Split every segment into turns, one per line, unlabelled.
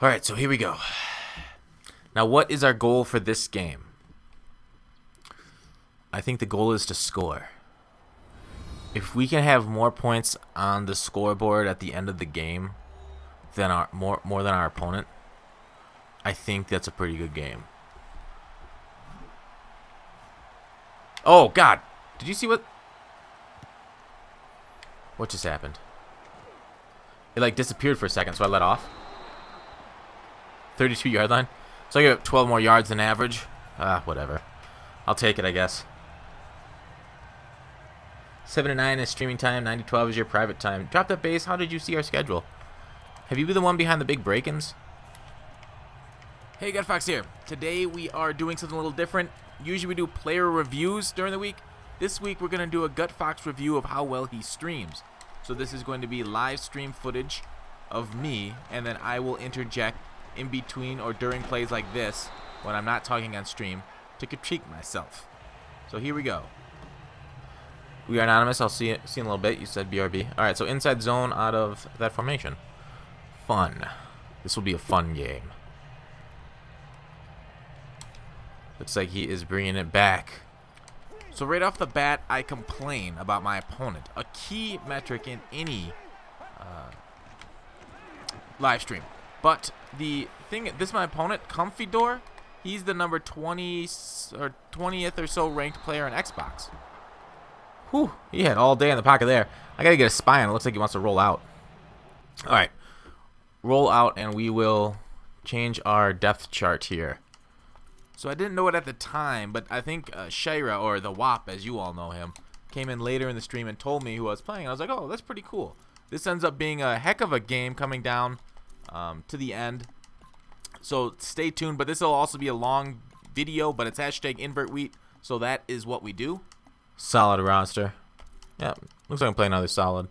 Alright, so here we go. Now, what is our goal for this game? I think the goal is to score. If we can have more points on the scoreboard at the end of the game than more than our opponent, I think that's a pretty good game. Oh God! Did you see what just happened? It like disappeared for a second, so I let off. 32-yard line. So I get 12 more yards than average. Whatever. I'll take it, I guess. 7 to 9 is streaming time. 9 to 12 is your private time. Drop that base. How did you see our schedule? Have you been the one behind the big break-ins? Hey, Gutfoxx here. Today we are doing something a little different. Usually we do player reviews during the week. This week we're going to do a Gutfoxx review of how well he streams. So this is going to be live stream footage of me, and then I will interject in between or during plays like this when I'm not talking on stream to critique myself. So here we go. We are anonymous. I'll see you in a little bit. You said BRB. Alright, so inside zone out of that formation. Fun. This will be a fun game. Looks like he is bringing it back. So right off the bat, I complain about my opponent. A key metric in any live stream. But the thing, this is my opponent, Comfy Door. He's the number 20 or 20th or so ranked player on Xbox. Whew, he had all day in the pocket there. I gotta get a spy on. It looks like he wants to roll out. All right, roll out, and we will change our depth chart here. So I didn't know it at the time, but I think Shira, or the WAP as you all know him, came in later in the stream and told me who I was playing. I was like, oh, that's pretty cool. This ends up being a heck of a game coming down to the end. So stay tuned, but this will also be a long video, but it's hashtag invert wheat, so that is what we do. Solid roster. Yeah, looks like I'm playing another solid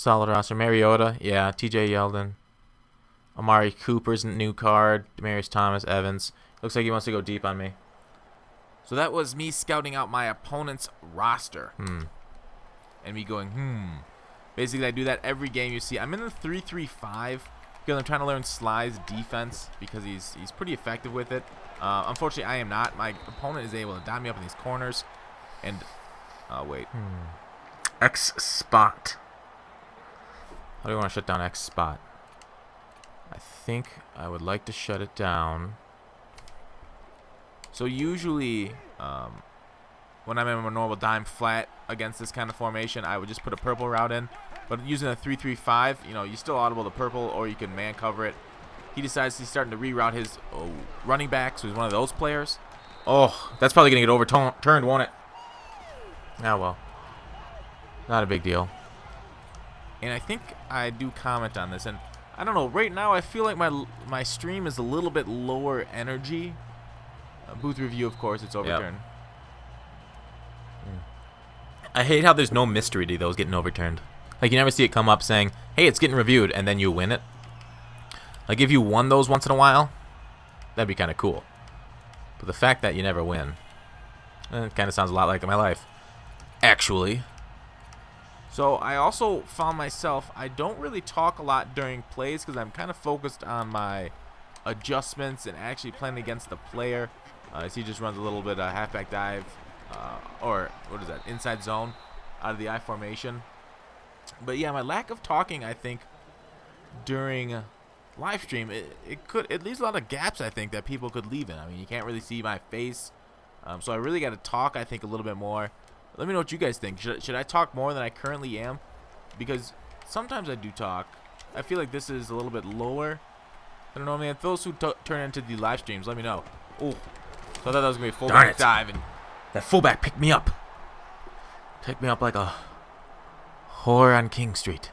roster. Mariota, yeah, TJ Yeldon. Amari Cooper's new card. Demarius Thomas, Evans. Looks like he wants to go deep on me. So that was me scouting out my opponent's roster. And me going, Basically, I do that every game you see. I'm in the 3-3-5 because I'm trying to learn Sly's defense because he's pretty effective with it. Unfortunately, I am not. My opponent is able to dime me up in these corners. And, wait. X spot. How do you want to shut down X spot? I think I would like to shut it down. So usually, when I'm in a normal dime flat against this kind of formation, I would just put a purple route in. But using a 3-3-5, you know, you still audible the purple, or you can man cover it. He decides he's starting to reroute his running back, so he's one of those players. Oh, that's probably going to get overturned, won't it? Ah, well. Not a big deal. And I think I do comment on this, and I don't know, right now I feel like my stream is a little bit lower energy. Booth review, of course, it's overturned. Yep. I hate how there's no mystery to those getting overturned. Like, you never see it come up saying, hey, it's getting reviewed, and then you win it. Like, if you won those once in a while, that'd be kind of cool. But the fact that you never win, it kind of sounds a lot like my life. Actually. So, I also found myself, I don't really talk a lot during plays because I'm kind of focused on my adjustments and actually playing against the player. As he just runs a little bit of halfback dive, or what is that, inside zone out of the I formation. But yeah, my lack of talking, I think, during live stream, it leaves a lot of gaps, I think, that people could leave in. I mean, you can't really see my face, so I really got to talk, I think, a little bit more. Let me know what you guys think. Should I talk more than I currently am? Because sometimes I do talk. I feel like this is a little bit lower. I don't know, man. Those who turn into the live streams, let me know. Oh, so I thought that was going to be a fullback dive, and that fullback picked me up. Picked me up like a whore on King Street.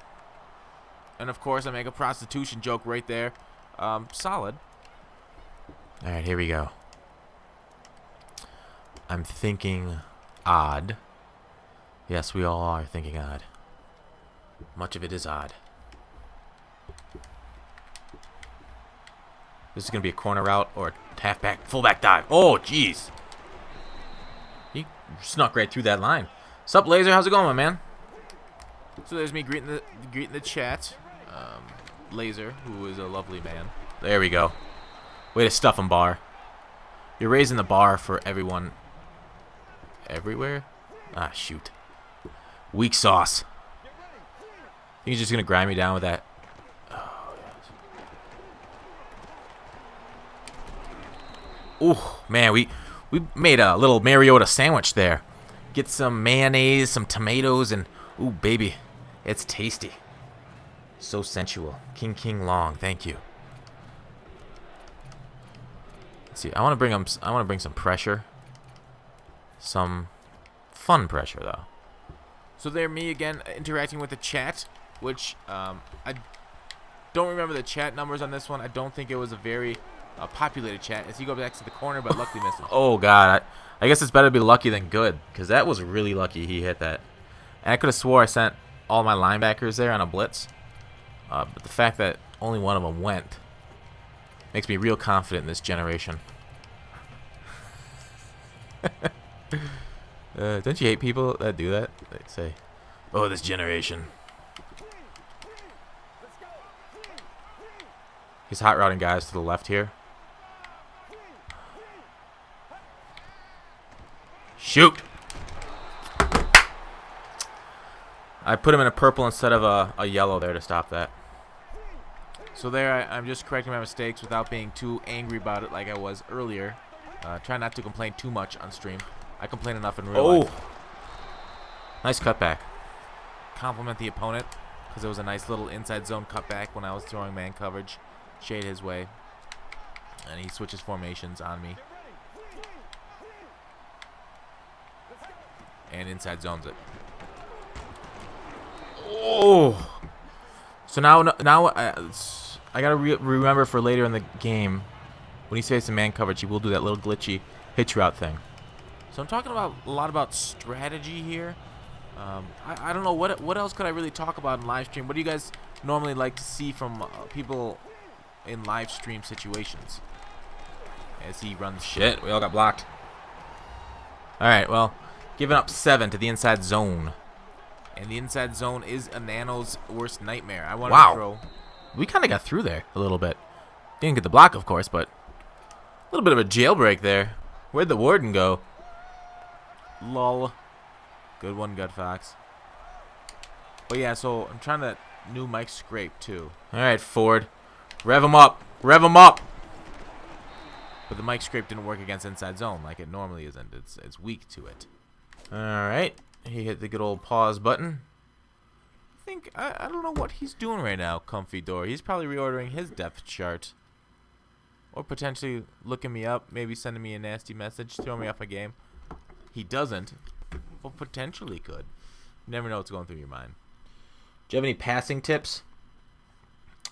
And, of course, I make a prostitution joke right there. Solid. All right, here we go. I'm thinking odd. Yes, we all are thinking odd. Much of it is odd. This is going to be a corner route or a halfback, fullback dive. Oh, jeez. He snuck right through that line. Sup, Laser? How's it going, my man? So there's me greeting the chat. Laser, who is a lovely man. There we go. Way to stuff him, bar. You're raising the bar for everyone. Everywhere? Ah, shoot. Weak sauce. Think he's just going to grind me down with that? Oh, yes. Ooh, man, we made a little Mariota sandwich there. Get some mayonnaise, some tomatoes, and ooh, baby, it's tasty. So sensual. King King Long, thank you. Let's see. I want to bring some pressure. Some fun pressure though. So there, me again interacting with the chat, which I don't remember the chat numbers on this one. I don't think it was a very populated chat. As he goes back to the corner, but luckily misses. Oh God, I guess it's better to be lucky than good, because that was really lucky he hit that. And I could have swore I sent all my linebackers there on a blitz, but the fact that only one of them went makes me real confident in this generation. Don't you hate people that do that? They say, "Oh, this generation." He's hot routing guys to the left here. Shoot! I put him in a purple instead of a yellow there to stop that. So there, I'm just correcting my mistakes without being too angry about it like I was earlier. Try not to complain too much on stream. I complain enough in real life. Nice cutback. Compliment the opponent, because it was a nice little inside zone cutback when I was throwing man coverage. Shade his way. And he switches formations on me. And inside zones it. Oh! So now I gotta remember for later in the game, when he's facing man coverage, he will do that little glitchy hitch route thing. So I'm talking a lot about strategy here. I don't know what else could I really talk about in live stream. What do you guys normally like to see from people in live stream situations? As he runs shit, we all got blocked. All right, well, giving up 7 to the inside zone. And the inside zone is a Nano's worst nightmare. I wanted to throw. We kind of got through there a little bit. Didn't get the block, of course, but a little bit of a jailbreak there. Where'd the warden go? Lol. Good one, Gutfoxx. But yeah, so I'm trying to new mic scrape too. All right, Ford. Rev him up. Rev him up. But the mic scrape didn't work against inside zone like it normally isn't. It's weak to it. All right. He hit the good old pause button. I don't know what he's doing right now, Comfy Door. He's probably reordering his depth chart. Or potentially looking me up, maybe sending me a nasty message, throwing me off a game. He doesn't, but potentially could. You never know what's going through your mind. Do you have any passing tips?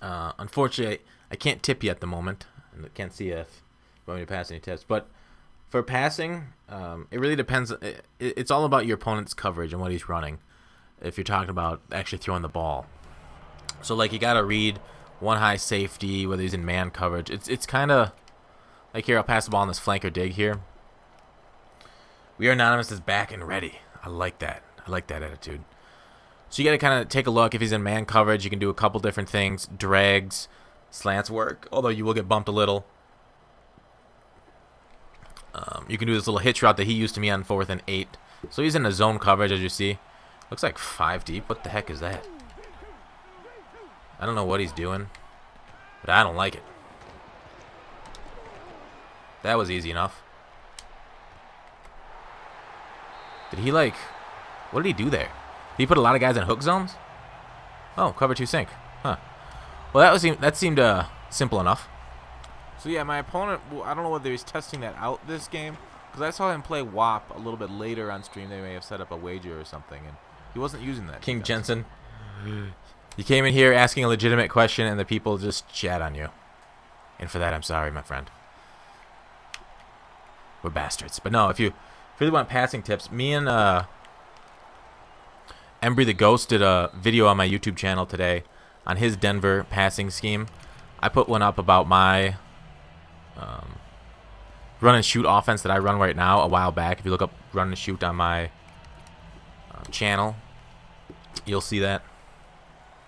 Unfortunately, I can't tip you at the moment. I can't see if you want me to pass any tips. But for passing, it really depends. It's all about your opponent's coverage and what he's running. If you're talking about actually throwing the ball. So, like, you got to read one high safety, whether he's in man coverage. It's kind of like here, I'll pass the ball on this flanker dig here. We Are Anonymous is back and ready. I like that. I like that attitude. So you got to kind of take a look. If he's in man coverage, you can do a couple different things. Drags, slants work, although you will get bumped a little. You can do this little hitch route that he used to me on 4th and 8. So he's in a zone coverage, as you see. Looks like 5 deep. What the heck is that? I don't know what he's doing, but I don't like it. That was easy enough. Did he, like... What did he do there? Did he put a lot of guys in hook zones? Oh, cover 2 sink. Huh. Well, that seemed simple enough. So, yeah, my opponent... I don't know whether he's testing that out this game, because I saw him play WAP a little bit later on stream. They may have set up a wager or something, and he wasn't using that. King Jensen. You came in here asking a legitimate question, and the people just chat on you. And for that, I'm sorry, my friend. We're bastards. But no, if you really want passing tips, me and Embry the Ghost did a video on my YouTube channel today on his Denver passing scheme. I put one up about my run and shoot offense that I run right now a while back. If you look up run and shoot on my channel, you'll see that.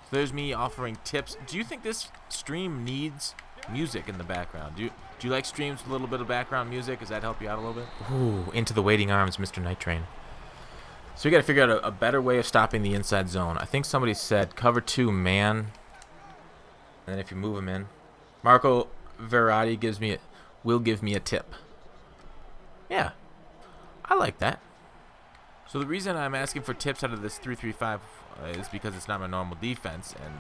So there's me offering tips. Do you think this stream needs music in the background. Do you like streams with a little bit of background music? Does that help you out a little bit?
Ooh, into the waiting arms, Mr. Night Train. So we got to figure out a better way of stopping the inside zone. I think somebody said cover 2 man, and then if you move him in, Marco Verratti will give me a tip. Yeah, I like that.
So the reason I'm asking for tips out of this 3-3-5 is because it's not my normal defense, and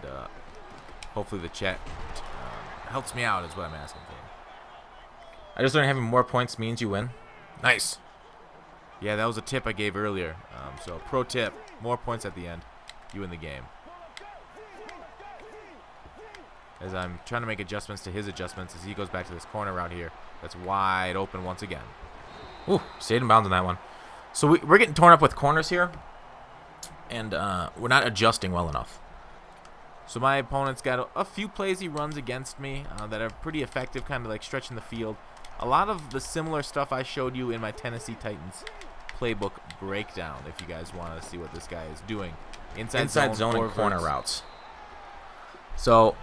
hopefully the chat helps me out is what I'm asking for.
I just learned having more points means you win. Nice.
Yeah, that was a tip I gave earlier. So pro tip, more points at the end, you win the game. As I'm trying to make adjustments to his adjustments as he goes back to this corner route here. That's wide open once again.
Ooh, stayed in bounds on that one. So we're getting torn up with corners here, and we're not adjusting well enough.
So my opponent's got a few plays he runs against me that are pretty effective, kind of like stretching the field. A lot of the similar stuff I showed you in my Tennessee Titans playbook breakdown, if you guys want to see what this guy is doing. Inside zone
and corner routes. So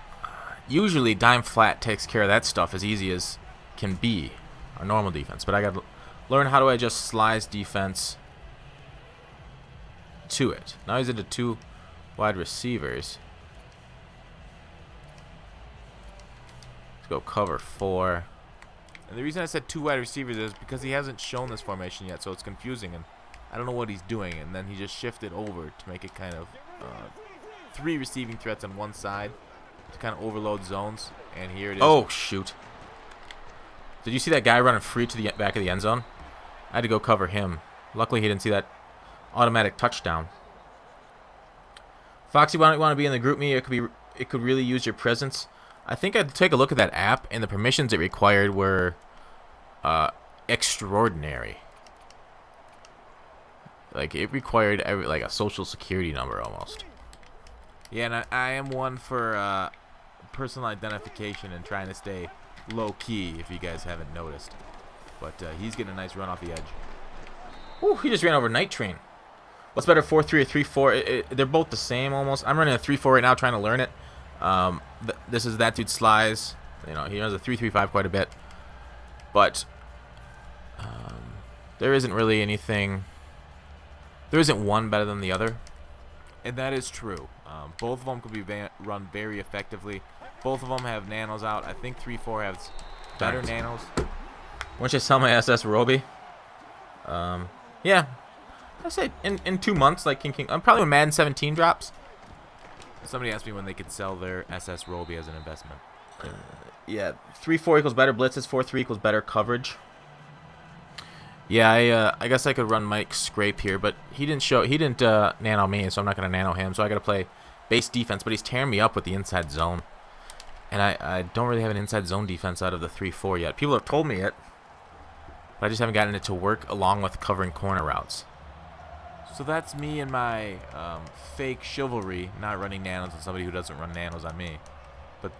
usually dime flat takes care of that stuff as easy as can be, our normal defense. But I got to learn how do I just slice defense to it. Now he's into 2 wide receivers. Let's go cover 4.
And the reason I said 2 wide receivers is because he hasn't shown this formation yet, so it's confusing, and I don't know what he's doing. And then he just shifted over to make it kind of 3 receiving threats on one side to kind of overload zones. And here it is.
Oh, shoot. Did you see that guy running free to the back of the end zone? I had to go cover him. Luckily, he didn't see that automatic touchdown. Foxy, why don't you want to be in the group me? It could really use your presence. I think I'd take a look at that app, and the permissions it required were extraordinary. Like, it required like a social security number almost.
Yeah, and I am one for personal identification and trying to stay low-key, if you guys haven't noticed. But he's getting a nice run off the edge.
Ooh, he just ran over Night Train. What's better, 4-3 or 3-4? They're both the same almost. I'm running a 3-4 right now, trying to learn it. This is that dude Slice. You know, he runs a 3-3-5 quite a bit. But there isn't really anything. There isn't one better than the other.
And that is true. Both of them could be run very effectively. Both of them have nanos out. I think 3-4 has better nanos.
Why don't you sell my SS Roby? Yeah. I say in 2 months, like King. Probably when Madden 17 drops.
Somebody asked me when they could sell their SS Roby as an investment.
Yeah, 3-4 equals better blitzes. 4-3 equals better coverage. Yeah, I guess I could run Mike Scrape here, but he didn't nano me, so I'm not gonna nano him. So I gotta play base defense, but he's tearing me up with the inside zone, and I don't really have an inside zone defense out of the 3-4 yet. People have told me it, but I just haven't gotten it to work along with covering corner routes.
So that's me and my fake chivalry, not running nanos on somebody who doesn't run nanos on me. But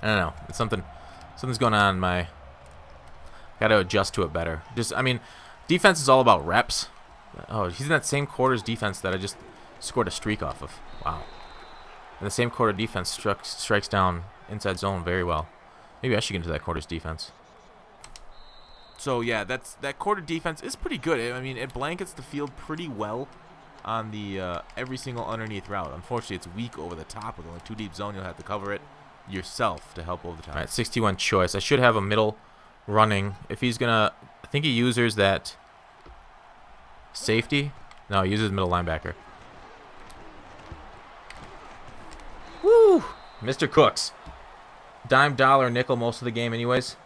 I don't know. It's something's going on in my. Got to adjust to it better. I mean, defense is all about reps. Oh, he's in that same quarter's defense that I just scored a streak off of. Wow. And the same quarter defense strikes down inside zone very well. Maybe I should get into that quarter's defense.
So yeah, that quarter defense is pretty good. I mean, it blankets the field pretty well on the every single underneath route. Unfortunately, it's weak over the top with only 2 deep zone. You'll have to cover it yourself to help over the top.
All right, 61 choice. I should have a middle running. If he's gonna, I think he uses that safety. No, he uses middle linebacker. Woo, Mr. Cooks. Dime, dollar, nickel most of the game, anyways.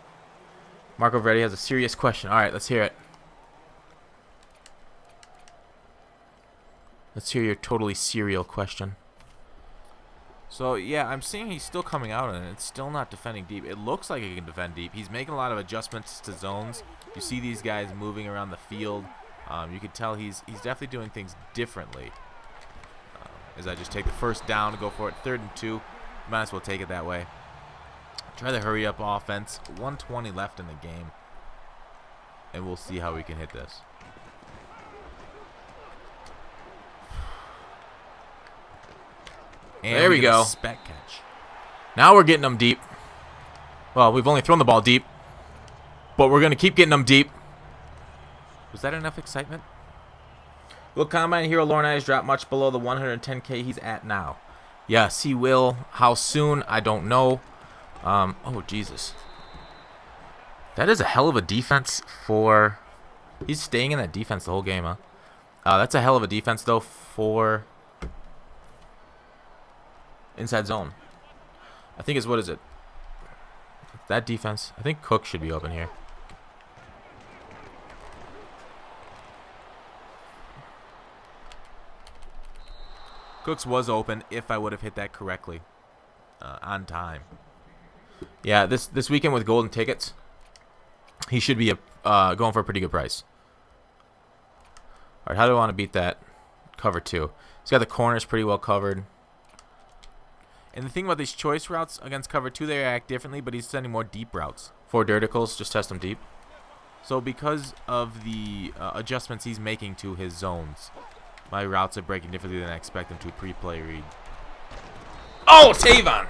Marco Verratti has a serious question. All right, let's hear it. Let's hear your totally serial question.
So, yeah, I'm seeing he's still coming out, and it's still not defending deep. It looks like he can defend deep. He's making a lot of adjustments to zones. You see these guys moving around the field. You can tell he's definitely doing things differently. As I just take the first down, go for it, 3rd and 2. Might as well take it that way. Try the hurry up offense. 1:20 left in the game. And we'll see how we can hit this. And
there we go.
Spec catch.
Now we're getting them deep. Well, we've only thrown the ball deep, but we're going to keep getting them deep. Was that enough excitement? Will Combine Hero Lorney's drop much below the 110K he's at now? Yes, he will. How soon? I don't know. Oh, Jesus. That is a hell of a defense for... He's staying in that defense the whole game, huh? That's a hell of a defense, though, for... inside zone. I think is, what is it? That defense. I think Cook should be open here.
Cooks was open if I would have hit that correctly. On time.
Yeah, this weekend with golden tickets, he should be going for a pretty good price. All right, how do I want to beat that? Cover 2. He's got the corners pretty well covered.
And the thing about these choice routes against cover 2, they act differently, but he's sending more deep routes.
4 dirticals, just test them deep.
So because of the adjustments he's making to his zones, my routes are breaking differently than I expect them to pre-play read.
Oh, Tavon!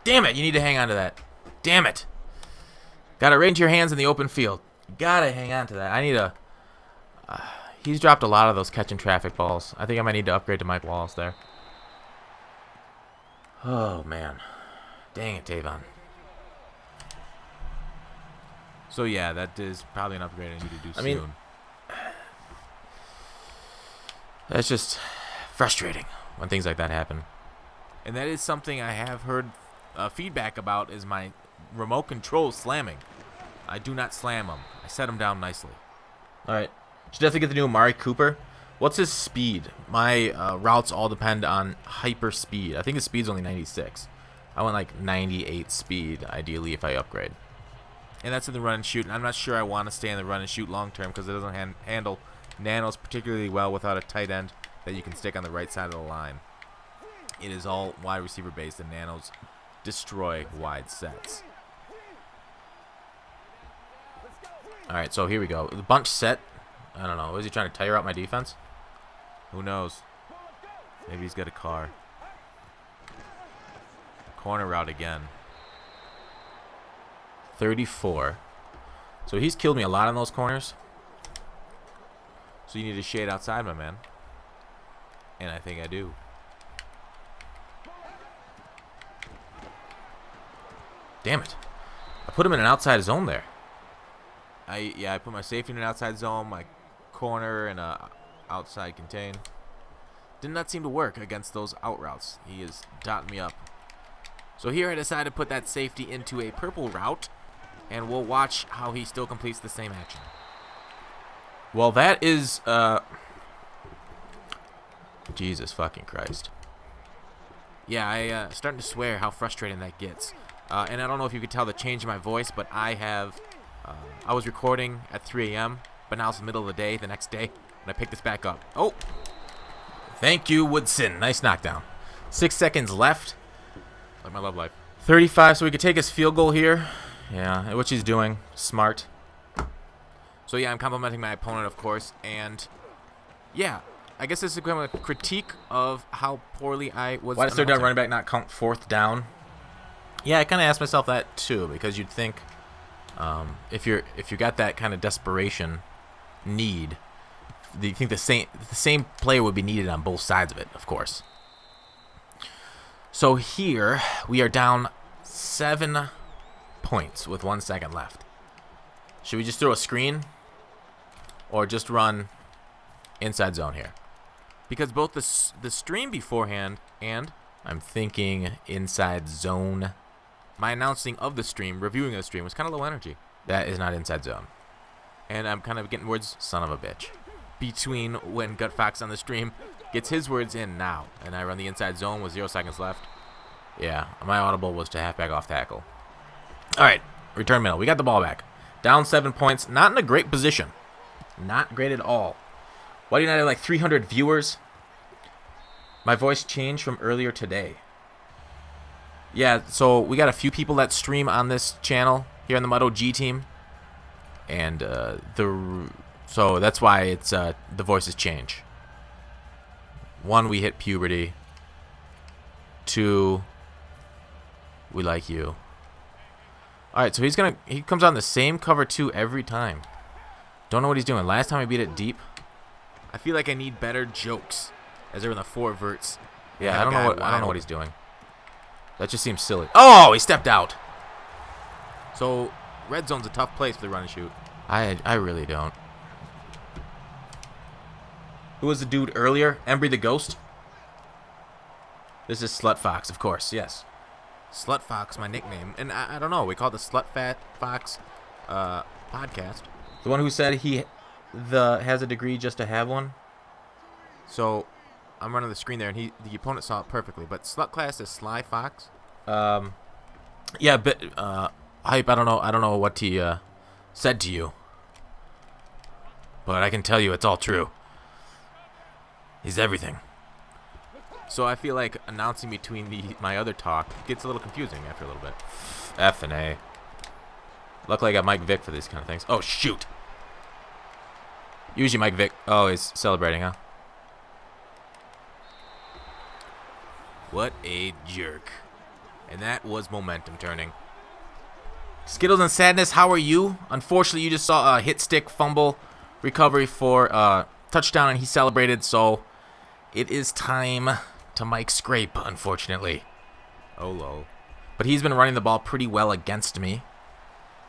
Damn it, you need to hang on to that. Damn it. Gotta range your hands in the open field. Gotta hang on to that. I need a... he's dropped a lot of those catching traffic balls. I think I might need to upgrade to Mike Wallace there. Oh, man. Dang it, Tavon.
So, yeah, that is probably an upgrade I need to do soon.
mean, that's just frustrating when things like that happen.
And that is something I have heard feedback about, is my remote control slamming. I do not slam them. I set them down nicely.
All right. Should definitely get the new Amari Cooper. What's his speed? My routes all depend on hyper speed. I think his speed's only 96. I want like 98 speed, ideally, if I upgrade.
And that's in the run and shoot. And I'm not sure I want to stay in the run and shoot long term because it doesn't handle nanos particularly well without a tight end that you can stick on the right side of the line. It is all wide receiver based, and nanos destroy wide sets.
All right, so here we go. The bunch set. I don't know. Is he trying to tire out my defense?
Who knows? Maybe he's got a car. Corner route again.
34. So he's killed me a lot on those corners.
So you need to shade outside, my man. And I think I do.
Damn it. I put him in an outside zone there.
I put my safety in an outside zone, my corner in a outside contain. Did not seem to work against those out routes. He is dotting me up. So here I decided to put that safety into a purple route, and we'll watch how he still completes the same action.
Well, that is, Jesus fucking Christ.
Yeah, I starting to swear how frustrating that gets. And I don't know if you could tell the change in my voice, but I was recording at 3 a.m., but now it's the middle of the day, the next day, and I picked this back up. Oh!
Thank you, Woodson. Nice knockdown. 6 seconds left.
Like my love life.
35, so we could take his field goal here. Yeah, which he's doing. Smart.
So, yeah, I'm complimenting my opponent, of course, and, yeah, I guess this is kind of a critique of how poorly I was.
Why does third down running back not count fourth down? Yeah, I kind of asked myself that, too, because you'd think if you got that kind of desperation need, you think the same player would be needed on both sides of it, of course. So here we are down 7 points with 1 second left. Should we just throw a screen or just run inside zone here?
Because both the stream beforehand and
I'm thinking inside zone.
My announcing of the stream, reviewing the stream, was kind of low energy.
That is not inside zone.
And I'm kind of getting words
Son of a bitch.
between when Gutfoxx on the stream gets his words in now, and I run the inside zone with 0 seconds left.
Yeah, my audible was to halfback off tackle. All right, return middle. We got the ball back. Down 7 points. Not in a great position. Not great at all. Why do you not have like 300 viewers? My voice changed from earlier today. Yeah, so we got a few people that stream on this channel here on the Mud OG team. And so that's why it's the voices change. 1, we hit puberty. 2, we like you. All right, so he comes on the same cover 2 every time. Don't know what he's doing. Last time I beat it deep.
I feel like I need better jokes as they're in the 4 verts.
Yeah, I don't know what he's doing. That just seems silly. Oh, he stepped out.
So red zone's a tough place for the run and shoot.
I really don't. Who was the dude earlier? Embry the Ghost? This is Slutfoxx, of course, yes.
Slutfoxx, my nickname. And I don't know, we call it the Slutfoxx podcast.
The one who said he has a degree just to have one?
So I'm running the screen there, and the opponent saw it perfectly. But Slut class is Sly Fox.
Yeah, but Hype, I don't know what he said to you. But I can tell you it's all true. He's everything.
So I feel like announcing between my other talk gets a little confusing after a little bit.
F and A. Luckily I got Mike Vick for these kind of things. Oh, shoot. Usually Mike Vick. Oh, he's celebrating, huh?
What a jerk. And that was momentum turning.
Skittles and Sadness, how are you? Unfortunately, you just saw a hit stick fumble recovery for touchdown, and he celebrated, so it is time to Mike Scrape, unfortunately.
Oh, lol.
But he's been running the ball pretty well against me,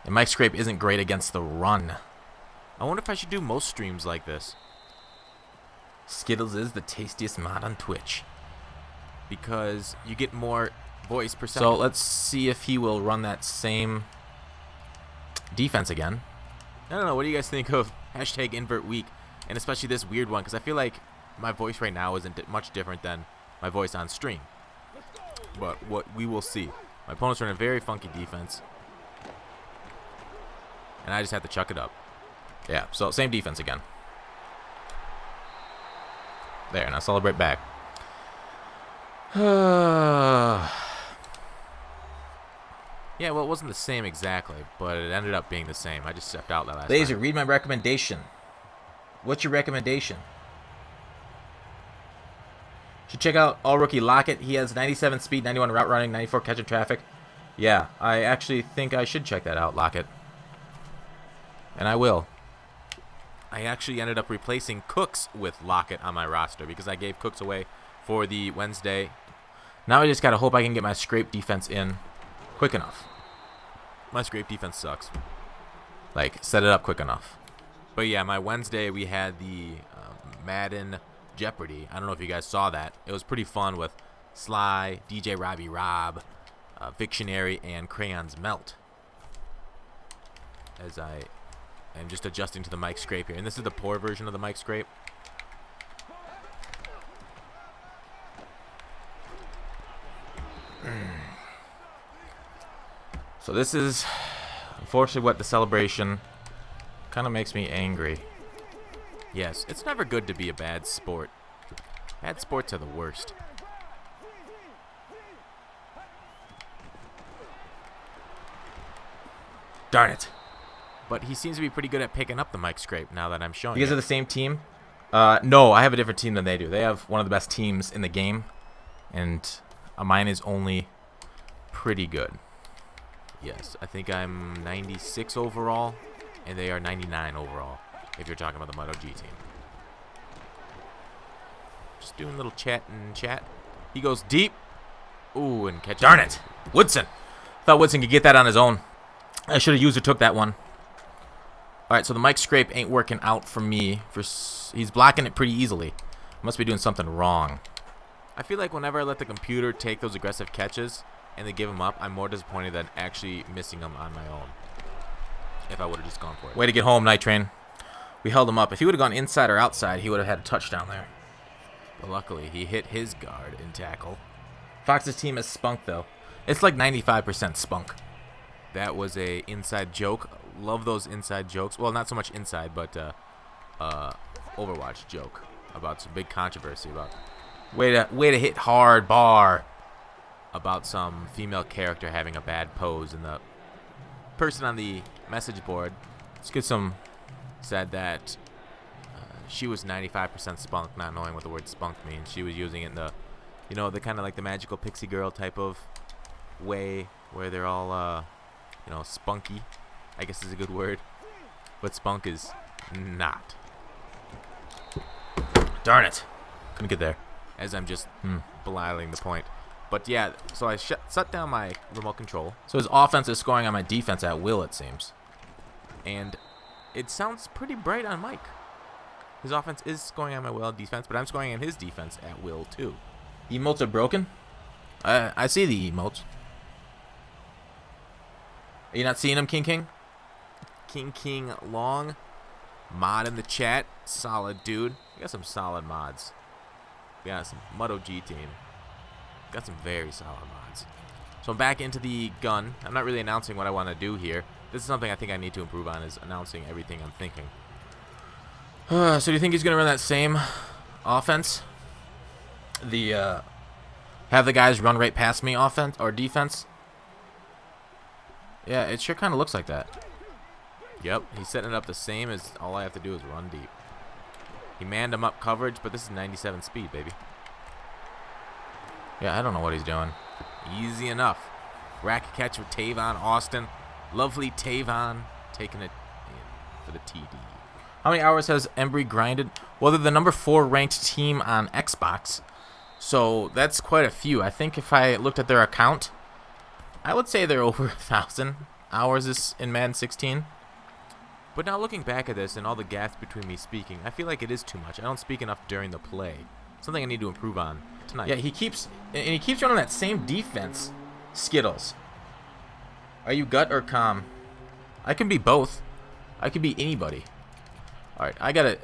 and Mike Scrape isn't great against the run.
I wonder if I should do most streams like this.
Skittles is the tastiest mod on Twitch.
Because you get more voice per second.
So let's see if he will run that same defense again.
I don't know. What do you guys think of hashtag invert week? And especially this weird one, because I feel like my voice right now isn't much different than my voice on stream. But what we will see. My opponent's running a very funky defense. And I just have to chuck it up.
Yeah, so same defense again. There, now celebrate back.
Yeah, well, it wasn't the same exactly, but it ended up being the same. I just stepped out that last
Laser,
time.
read my recommendation. What's your recommendation? Should check out All Rookie Lockett. He has 97 speed, 91 route running, 94 catching traffic. Yeah, I actually think I should check that out, Lockett. And I will.
I actually ended up replacing Cooks with Lockett on my roster because I gave Cooks away for the Wednesday.
Now I just gotta hope I can get my scrape defense in quick enough.
My scrape defense sucks.
Like, set it up quick enough.
But yeah, my Wednesday we had the Madden Jeopardy. I don't know if you guys saw that. It was pretty fun with Sly, DJ Robbie Rob, Victionary, and Crayons Melt. As I am just adjusting to the mic scrape here. And this is the poor version of the mic scrape.
So this is, unfortunately, what the celebration kind of makes me angry.
Yes, it's never good to be a bad sport. Bad sports are the worst.
Darn it.
But he seems to be pretty good at picking up the mic scrape now that I'm showing
You guys
it.
are the same team? No, I have a different team than they do. They have one of the best teams in the game, and mine is only pretty good.
Yes, I think I'm 96 overall, and they are 99 overall, if you're talking about the MUD OG team. Just doing a little chat and chat. He goes deep. Ooh, and catches.
Darn it. Woodson. Thought Woodson could get that on his own. I should have used or took that one. All right, so the mic scrape ain't working out for me. He's blocking it pretty easily. Must be doing something wrong.
I feel like whenever I let the computer take those aggressive catches and they give them up, I'm more disappointed than actually missing them on my own. If I would have just gone for it.
Way to get home, Night Train. We held him up. If he would have gone inside or outside, he would have had a touchdown there.
But luckily, he hit his guard in tackle.
Fox's team is spunk, though. It's like 95% spunk.
That was a inside joke. Love those inside jokes. Well, not so much inside, but Overwatch joke about some big controversy about
Way to hit hard bar.
about some female character having a bad pose, and the person on the message board
Let's get some.
said that she was 95% spunk, not knowing what the word spunk means. She was using it in the, the kind of like the magical pixie girl type of way, where they're all you know, spunky, I guess is a good word. But spunk is not.
Darn it. Couldn't get there.
As I'm just belittling the point. But yeah, so I shut down my remote control.
So his offense is scoring on my defense at will, it seems.
And it sounds pretty bright on Mike. His offense is scoring on my will defense, but I'm scoring on his defense at will too.
Emotes are broken? I see the emotes. Are you not seeing them, King King?
King Long. Mod in the chat. Solid dude. We got some solid mods. We got some Mud OG team. Got some very solid mods. So I'm back into the gun. I'm not really announcing what I want to do here. This is something I think I need to improve on, is announcing everything I'm thinking.
So do you think he's going to run that same offense? The have the guys run right past me offense or defense? Yeah, it sure kind of looks like that.
Yep, he's setting it up the same as all I have to do is run deep. He manned him up coverage, but this is 97 speed, baby.
Yeah, I don't know what he's doing.
Easy enough. Rack catch with Tavon Austin. Lovely Tavon taking it in for the TD.
How many hours has Embry grinded? Well, they're the number 4 ranked team on Xbox. So that's quite a few. I think if I looked at their account, I would say they're over 1,000 hours in Madden 16.
But now looking back at this and all the gaps between me speaking, I feel like it is too much. I don't speak enough during the play. Something I need to improve on tonight.
Yeah, he keeps running that same defense. Skittles. Are you gut or calm? I can be both. I could be anybody. All right, I gotta.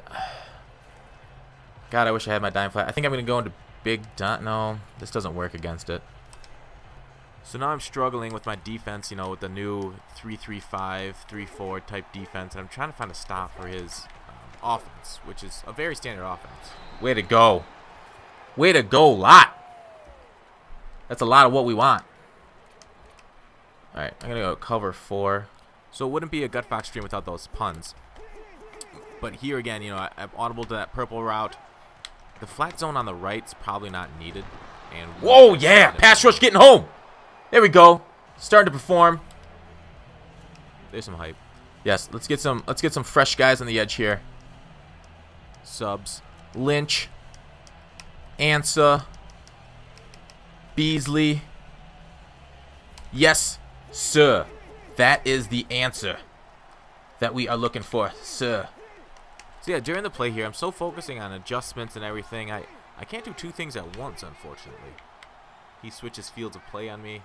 God, I wish I had my dime flat. I think I'm gonna go into big dot. No, this doesn't work against it.
So now I'm struggling with my defense, you know, with the new 3-3-5, 3-4 type defense, and I'm trying to find a stop for his offense, which is a very standard offense.
Way to go. Way to go, lot. That's a lot of what we want. All right, I'm going to go cover 4.
So it wouldn't be a Gutfoxx stream without those puns. But here again, you know, I'm audible to that purple route. The flat zone on the right's probably not needed. And
whoa, yeah, pass rush getting home. There we go. Starting to perform.
There's some hype.
Yes, let's get some fresh guys on the edge here.
Subs.
Lynch. Ansa. Beasley. Yes, sir. That is the answer that we are looking for, sir.
So yeah, during the play here, I'm so focusing on adjustments and everything, I can't do two things at once, unfortunately. He switches fields of play on me,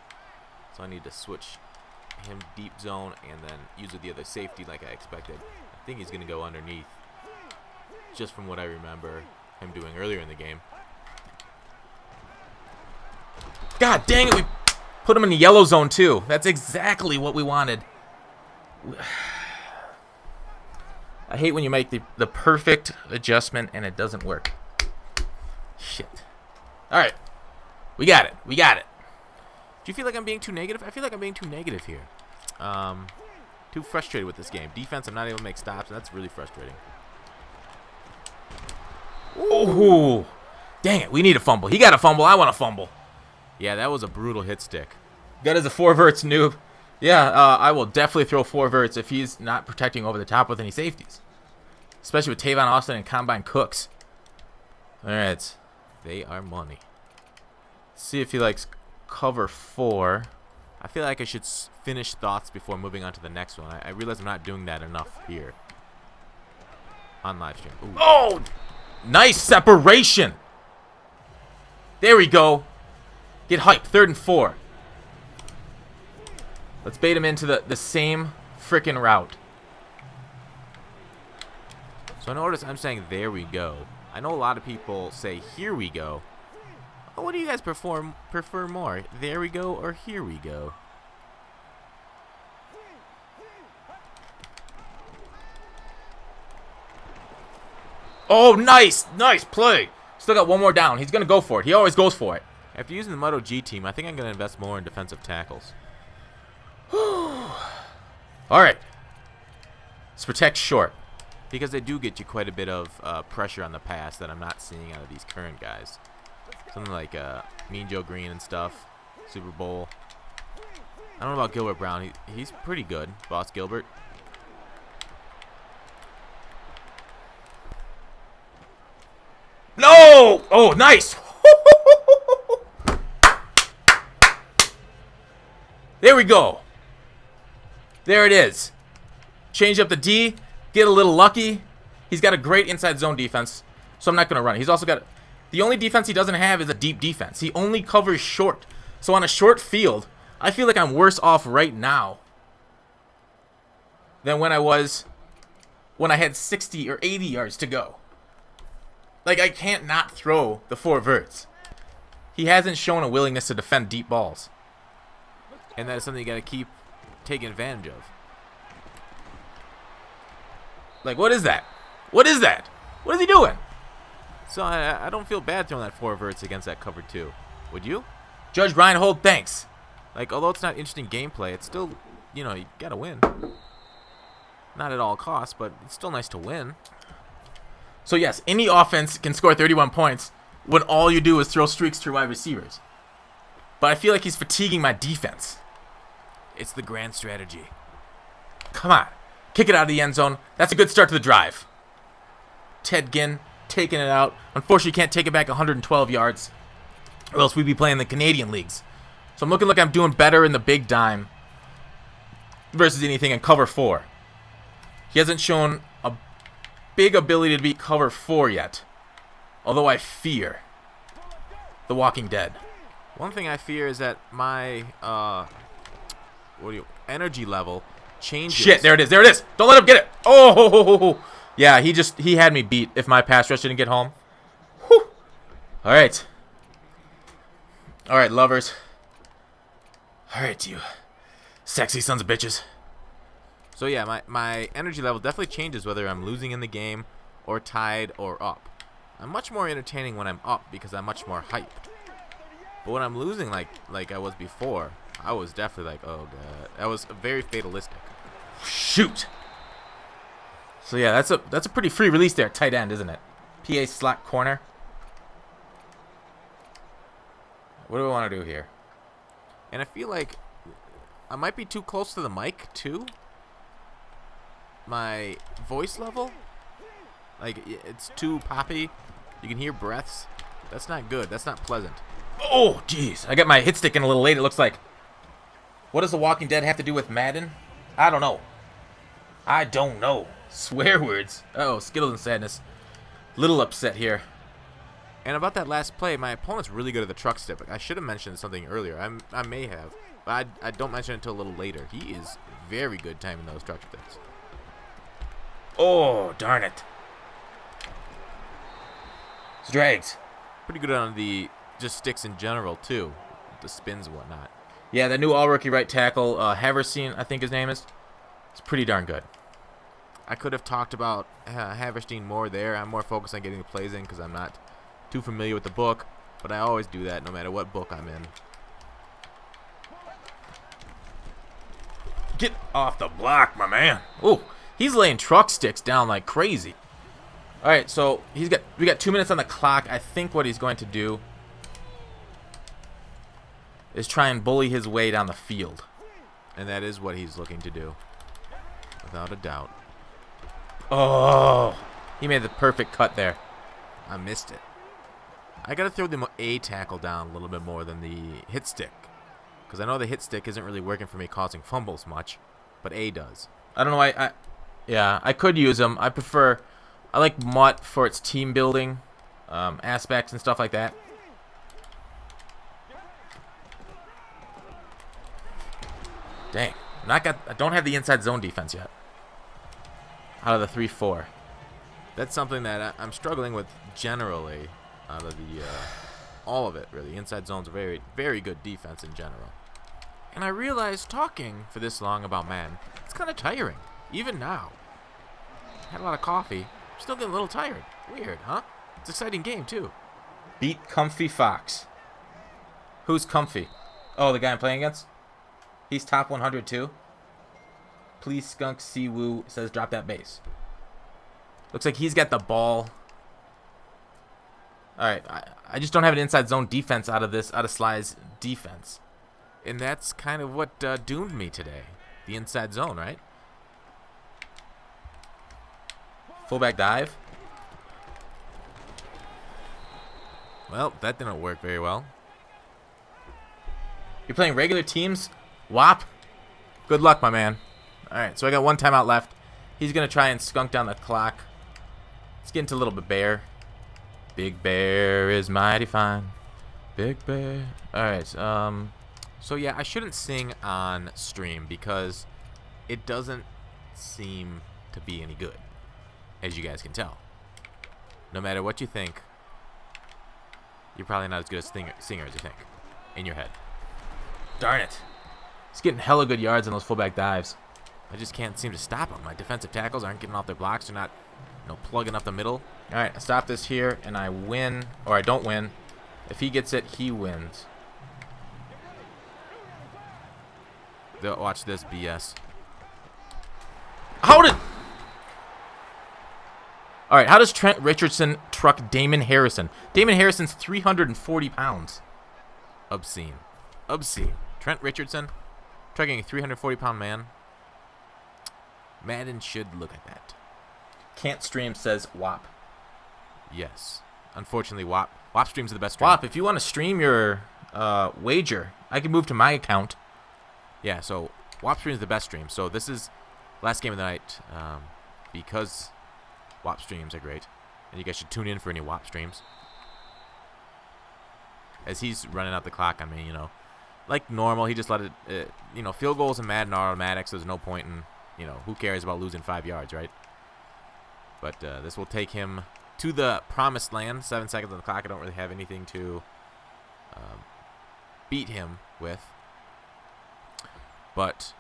so I need to switch him deep zone and then use the other safety like I expected. I think he's going to go underneath, just from what I remember him doing earlier in the game.
God dang it, we put him in the yellow zone too. That's exactly what we wanted. I hate when you make the perfect adjustment and it doesn't work. Shit. All right. We got it. We got it.
Do you feel like I'm being too negative? I feel like I'm being too negative here. Too frustrated with this game. Defense, I'm not able to make stops, and that's really frustrating.
Ooh. Dang it. We need a fumble. He got a fumble. I want a fumble.
Yeah, that was a brutal hit stick.
That is a 4 verts noob. Yeah, I will definitely throw 4 verts if he's not protecting over the top with any safeties. Especially with Tavon Austin and Combine Cooks. All right.
They are money.
Let's see if he likes cover 4.
I feel like I should finish thoughts before moving on to the next one. I realize I'm not doing that enough here on live stream. Ooh.
Oh, nice separation. There we go. Get hype. 3rd and 4. Let's bait him into the same freaking route.
So notice I'm saying there we go. I know a lot of people say here we go. What do you guys prefer more? There we go or here we go?
Oh, nice. Nice play. Still got one more down. He's going to go for it. He always goes for it.
After using the Mud OG team, I think I'm going to invest more in defensive tackles.
All right. Let's protect short.
Because they do get you quite a bit of pressure on the pass that I'm not seeing out of these current guys. Something like Mean Joe Green and stuff. Super Bowl. I don't know about Gilbert Brown. He's pretty good, Boss Gilbert.
No! Oh, nice! There we go. There it is. Change up the D. Get a little lucky. He's got a great inside zone defense, so I'm not going to run. He's also got... The only defense he doesn't have is a deep defense. He only covers short. So on a short field, I feel like I'm worse off right now than when I was when I had 60 or 80 yards to go. Like, I can't not throw the 4 verts. He hasn't shown a willingness to defend deep balls.
And that is something you got to keep taking advantage of.
Like, what is that? What is that? What is he doing?
So I don't feel bad throwing that 4 verts against that cover 2. Would you?
Judge Brian Holt, thanks.
Like, although it's not interesting gameplay, it's still, you know, you got to win. Not at all costs, but it's still nice to win.
So, yes, any offense can score 31 points when all you do is throw streaks to your wide receivers. But I feel like he's fatiguing my defense.
It's the grand strategy.
Come on. Kick it out of the end zone. That's a good start to the drive. Ted Ginn taking it out. Unfortunately, can't take it back 112 yards, or else we'd be playing the Canadian leagues. So I'm looking like I'm doing better in the big dime versus anything in cover 4. He hasn't shown a big ability to beat cover 4 yet, although I fear The Walking Dead.
One thing I fear is that my energy level changes.
Shit, there it is. There it is. Don't let him get it. Oh, yeah, he had me beat if my pass rush didn't get home. Whew. All right. All right, lovers. All right, you sexy sons of bitches.
So yeah, my energy level definitely changes whether I'm losing in the game or tied or up. I'm much more entertaining when I'm up because I'm much more hyped. But when I'm losing like I was before, I was definitely like, oh god. That was very fatalistic.
Shoot. So yeah, that's a pretty free release there, tight end, isn't it? PA slot corner. What do we want to do here?
And I feel like I might be too close to the mic too. My voice level, like it's too poppy. You can hear breaths. That's not good. That's not pleasant.
Oh, jeez. I got my hit stick in a little late, it looks like. What does The Walking Dead have to do with Madden? I don't know. I don't know. Swear words. Oh, Skittles and Sadness. Little upset here.
And about that last play, my opponent's really good at the truck step. I should have mentioned something earlier. I may have. But I don't mention it until a little later. He is very good timing those truck steps.
Oh, darn it. It's dragged.
Pretty good on the just sticks in general, too. The spins and whatnot.
Yeah, that new all-rookie right tackle, Haverstein, I think his name is. It's pretty darn good.
I could have talked about Haverstein more there. I'm more focused on getting the plays in because I'm not too familiar with the book. But I always do that no matter what book I'm in.
Get off the block, my man. Oh, he's laying truck sticks down like crazy. All right, so we got 2 minutes on the clock. I think what he's going to do is try and bully his way down the field.
And that is what he's looking to do. Without a doubt.
Oh, he made the perfect cut there.
I missed it. I got to throw the A tackle down a little bit more than the hit stick. Because I know the hit stick isn't really working for me causing fumbles much. But A does.
I don't know why. Yeah, I could use him. I like Mutt for its team building aspects and stuff like that. Dang. I don't have the inside zone defense yet. Out of the 3-4.
That's something that I'm struggling with generally out of the all of it, really. Inside zone's a very, very good defense in general. And I realized talking for this long about man, it's kind of tiring, even now. Had a lot of coffee, still getting a little tired. Weird, huh? It's an exciting game, too.
Beat Comfy Fox. Who's Comfy? Oh, the guy I'm playing against? He's top 100 too. Please Skunk Siwoo says drop that base. Looks like he's got the ball. Alright, I just don't have an inside zone defense out of Sly's defense.
And that's kind of what doomed me today. The inside zone, right?
Fullback dive.
Well, that didn't work very well.
You're playing regular teams? WAP? Good luck, my man. Alright, so I got one timeout left. He's going to try and skunk down the clock. Let's get into a little bit bear. Big Bear is mighty fine. Big Bear. Alright,
So yeah, I shouldn't sing on stream because it doesn't seem to be any good, as you guys can tell. No matter what you think, you're probably not as good a singer as you think, in your head.
darn it. He's getting hella good yards on those fullback dives.
I just can't seem to stop them. My defensive tackles aren't getting off their blocks. They're not, plugging up the middle.
Alright, I stop this here, and I win, or I don't win. If he gets it, he wins.
Watch this BS.
Hold it! Alright, how does Trent Richardson truck Damon Harrison? Damon Harrison's 340 pounds.
Obscene. Obscene. Trent Richardson trucking a 340-pound man. Madden should look at that.
Can't stream says WAP.
Yes. Unfortunately, WAP streams are the best stream.
WAP, if you want to stream your wager, I can move to my account.
Yeah, so WAP stream is the best stream. So this is last game of the night because WAP streams are great. And you guys should tune in for any WAP streams. As he's running out the clock on me, like normal, he just let it, field goals and Madden are automatic, so there's no point in, who cares about losing 5 yards, right? But this will take him to the promised land. 7 seconds on the clock. I don't really have anything to beat him with. But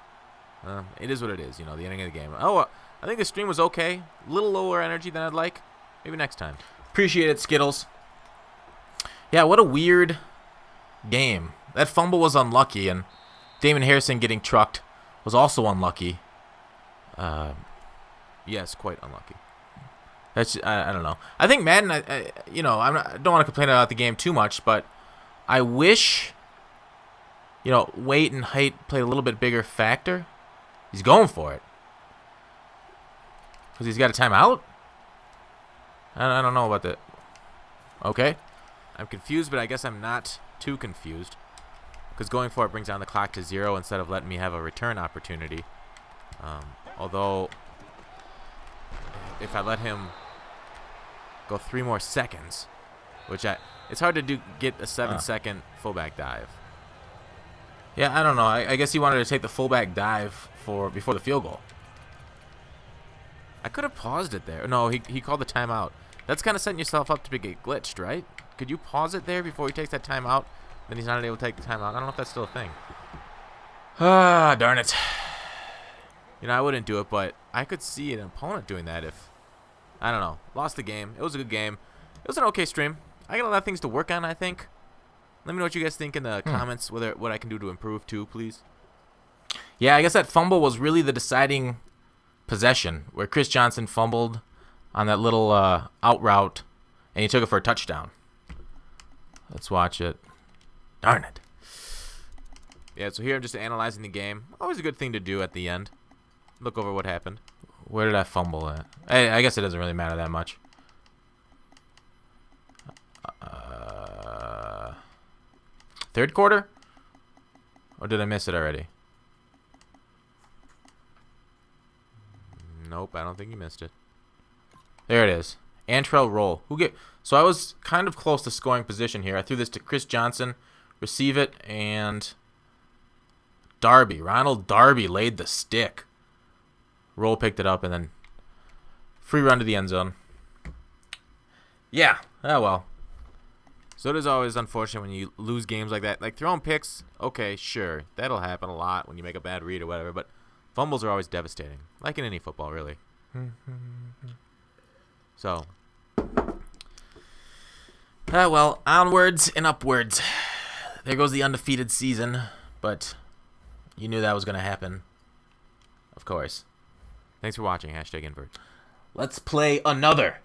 it is what it is, the ending of the game. Oh, I think the stream was okay. A little lower energy than I'd like. Maybe next time.
Appreciate it, Skittles. Yeah, what a weird game. That fumble was unlucky, and Damon Harrison getting trucked was also unlucky.
Yes, quite unlucky.
That's I don't know. I think Madden, I don't want to complain about the game too much, but I wish, weight and height played a little bit bigger factor. He's going for it. Because he's got a timeout? I don't know about that. Okay.
I'm confused, but I guess I'm not too confused. Because going for it brings down the clock to 0 instead of letting me have a return opportunity. Although, if I let him go 3 more seconds, which it's hard to get a 7-second fullback dive.
Yeah, I don't know. I guess he wanted to take the fullback dive before the field goal.
I could have paused it there. No, he called the timeout. That's kind of setting yourself up to get glitched, right? Could you pause it there before he takes that timeout? Then he's not able to take the timeout. I don't know if that's still a thing.
Ah, darn it.
I wouldn't do it, but I could see an opponent doing that if, I don't know, lost the game. It was a good game. It was an okay stream. I got a lot of things to work on, I think. Let me know what you guys think in the comments, what I can do to improve too, please.
Yeah, I guess that fumble was really the deciding possession, where Chris Johnson fumbled on that little out route, and he took it for a touchdown. Let's watch it. Darn it.
Yeah, so here I'm just analyzing the game. Always a good thing to do at the end. Look over what happened.
Where did I fumble at? I guess it doesn't really matter that much. Third quarter? Or did I miss it already?
Nope, I don't think you missed it.
There it is. Antrell roll. So I was kind of close to scoring position here. I threw this to Chris Johnson, receive it, and Ronald Darby laid the stick. Roll picked it up, and then free run to the end zone. Yeah. Oh, well.
So it is always unfortunate when you lose games like that. Like throwing picks, okay, sure. That'll happen a lot when you make a bad read or whatever. But fumbles are always devastating. Like in any football, really. So.
Well, onwards and upwards. There goes the undefeated season. But you knew that was going to happen. Of course.
Thanks for watching. #invert.
Let's play another